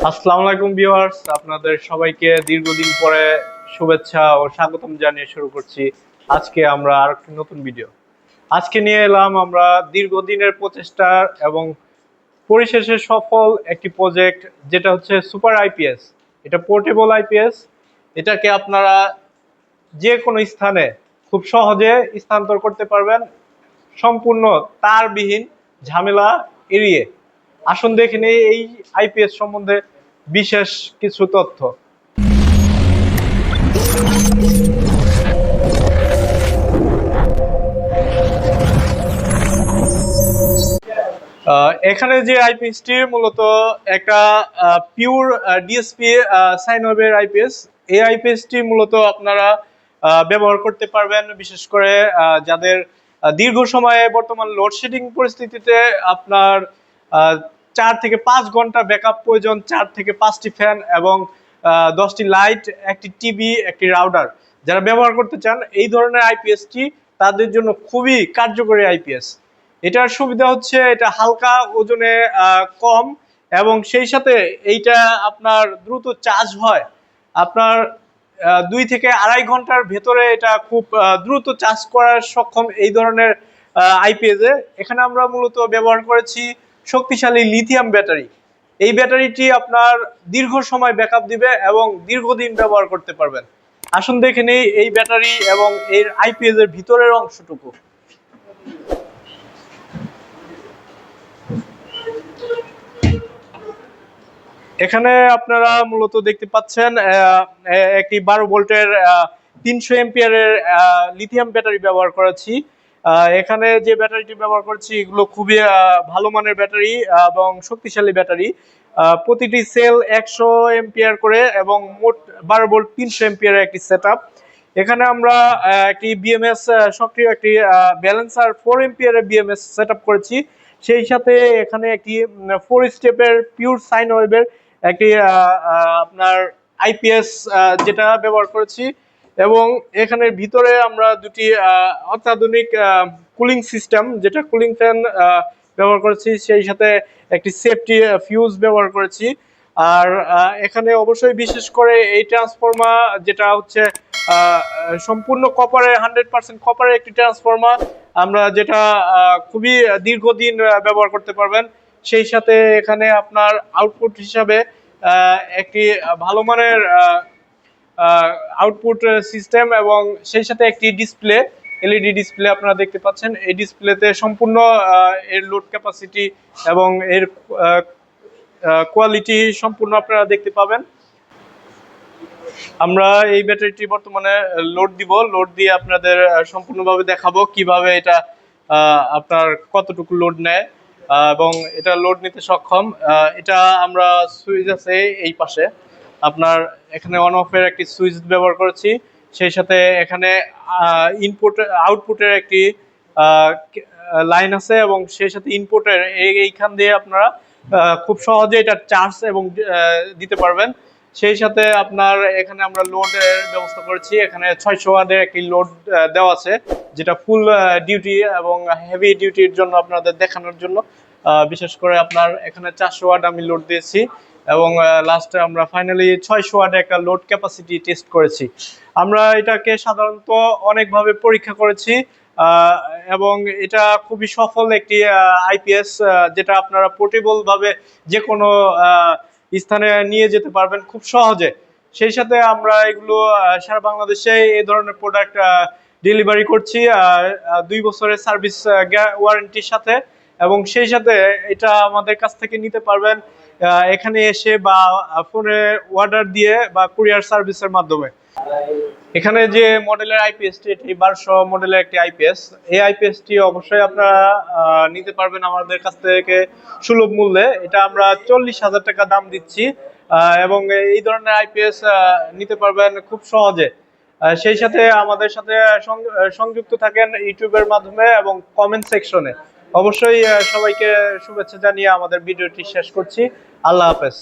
আসসালামু আলাইকুম ভিউয়ার্স, আপনাদের সবাইকে দীর্ঘদিন পরে শুভেচ্ছা ও স্বাগতম জানিয়ে শুরু করছি আজকে আমরা আরেকটি নতুন ভিডিও। আজকে নিয়ে এলাম আমরা দীর্ঘদিনের প্রচেষ্টা এবং পরিশেষে সফল একটি প্রজেক্ট, যেটা হচ্ছে সুপার আইপিএস। এটা পোর্টেবল আইপিএস। এটাকে আপনারা যে কোনো স্থানে খুব সহজে স্থানান্তর করতে পারবেন, সম্পূর্ণ তারবিহীন, ঝামেলা এড়িয়ে। আসুন দেখে নেই এই আইপিএস সম্বন্ধে বিশেষ কিছু তথ্য। এখানে যে আইপিএসটি মূলত একটা পিওর ডিএসপি সাইন ওয়েভের আইপিএস। এই আইপিএসটি মূলত আপনারা ব্যবহার করতে পারবেন, বিশেষ করে যাদের দীর্ঘ সময়ে বর্তমান লোডশেডিং পরিস্থিতিতে আপনার 4 থেকে 5 ঘন্টা ব্যাকআপ প্রয়োজন, 4 থেকে 5টি ফ্যান এবং 10টি লাইট, একটি টিভি, একটি রাউটার যারা ব্যবহার করতে চান, এই ধরনের আইপিএসটি তাদের জন্য খুবই কার্যকরী আইপিএস। এটার সুবিধা হচ্ছে এটা হালকা, ওজনে কম এবং সেই সাথে এইটা আপনার দ্রুত চার্জ হয়। আপনার 2 থেকে 2.5 ঘন্টার ভেতরে এটা খুব দ্রুত চার্জ করার সক্ষম এই ধরনের আইপিএস এ। এখানে আমরা মূলত ব্যবহার করেছি শক্তিশালী লিথিয়াম ব্যাটারি। এই ব্যাটারিটি আপনার দীর্ঘ সময় ব্যাকআপ দিবে এবং দীর্ঘদিন ব্যবহার করতে পারবেন। আসুন দেখে নেই এই ব্যাটারি এবং এর আইপিএস এর ভিতরের অংশটুকু। এখানে আপনারা মূলত দেখতে পাচ্ছেন একটি 12 ভোল্টের 300 এম্পিয়ারের লিথিয়াম ব্যাটারি ব্যবহার করেছি। এখানে যে ব্যাটারিটি ব্যবহার করছি এগুলো খুবই ভালো মানের ব্যাটারি এবং শক্তিশালী ব্যাটারি। প্রতিটি সেল 100 এম্পিয়ার করে এবং মোট 12 ভোল্ট 300 এম্পিয়ারের একটি সেটআপ। এখানে আমরা একটি বিএমএস সক্রিয় একটি ব্যালেন্সার 4 এম্পিয়ারের বিএমএস সেটআপ করেছি। সেই সাথে এখানে একটি 4 স্টেপের পিওর সাইন ওয়েভের একটি আপনার আইপিএস যেটা ব্যবহার করেছি এবং এখানের ভিতরে আমরা দুটি অত্যাধুনিক কুলিং সিস্টেম, যেটা কুলিং ফ্যান ব্যবহার করেছি, সেই সাথে একটি সেফটি ফিউজ ব্যবহার করেছি। আর এখানে অবশ্যই বিশেষ করে এই ট্রান্সফরমার, যেটা হচ্ছে সম্পূর্ণ কপারের 100% কপারের একটি ট্রান্সফরমার, আমরা যেটা খুবই দীর্ঘদিন ব্যবহার করতে পারবেন। সেই সাথে এখানে আপনার আউটপুট হিসাবে একটি ভালো মানের আউটপুট সিস্টেম এবং সেই সাথে একটি ডিসপ্লে, এলইডি ডিসপ্লে আপনারা দেখতে পাচ্ছেন। এই ডিসপ্লেতে সম্পূর্ণ এর লোড ক্যাপাসিটি এবং এর কোয়ালিটি সম্পূর্ণ আপনারা দেখতে পাবেন। আমরা এই ব্যাটারিটি বর্তমানে লোড দিব, লোড দিয়ে আপনাদের সম্পূর্ণভাবে দেখাবো কিভাবে এটা আপনার কতটুকু লোড নেয় এবং এটা লোড নিতে সক্ষম। এটা আমরা সুইচ আছে এই পাশে, আপনার এখানে অন অফের একটি সুইচ ব্যবহার করেছি। সেই সাথে এখানে ইনপুট আউটপুটের একটি লাইন আছে এবং সেই সাথে ইনপুটের এইখান দিয়ে আপনারা খুব সহজে এটা চার্জ এবং দিতে পারবেন। সেই সাথে আপনার এখানে আমরা লোডের ব্যবস্থা করেছি। এখানে 600 ওয়াটের একটি লোড দেওয়া আছে, যেটা ফুল ডিউটি এবং হেভি ডিউটির জন্য আপনাদের দেখানোর জন্য। বিশেষ করে আপনার এখানে 400 ওয়াট আমি লোড দিয়েছি এবং লাস্টে আমরা ফাইনালি 600 ওয়াটের একটা লোড ক্যাপাসিটি টেস্ট করেছি। আমরা এটাকে সাধারণত অনেকভাবে পরীক্ষা করেছি এবং এটা খুবই সফল একটি আইপিএস, যেটা আপনারা পোর্টেবল ভাবে যে কোনো স্থানে নিয়ে যেতে পারবেন খুব সহজে। সেই সাথে আমরা এগুলো সারা বাংলাদেশে এই ধরনের প্রোডাক্ট ডেলিভারি করছি 2 বছরের সার্ভিস ওয়ারেন্টির সাথে এবং সেই সাথে এটা আমাদের কাছ থেকে নিতে পারবেন এখানে এসে বা ফোনে অর্ডার দিয়ে বা কুরিয়ার সার্ভিসের মাধ্যমে। এখানে যে মডেলের আইপিএসটি, এটি 1200 মডেলের একটি আইপিএস। এই আইপিএসটি অবশ্যই আপনারা নিতে পারবেন আমাদের কাছ থেকে সুলভ মূল্যে। এটা আমরা 40,000 টাকা দাম দিচ্ছি এবং এই ধরনের আইপিএস নিতে পারবেন খুব সহজে। সেই সাথে আমাদের সাথে সংযুক্ত থাকেন ইউটিউবের মাধ্যমে এবং কমেন্ট সেকশনে। অবশ্যই সবাইকে শুভেচ্ছা জানিয়ে আমাদের ভিডিওটি শেষ করছি। আল্লাহ হাফেজ।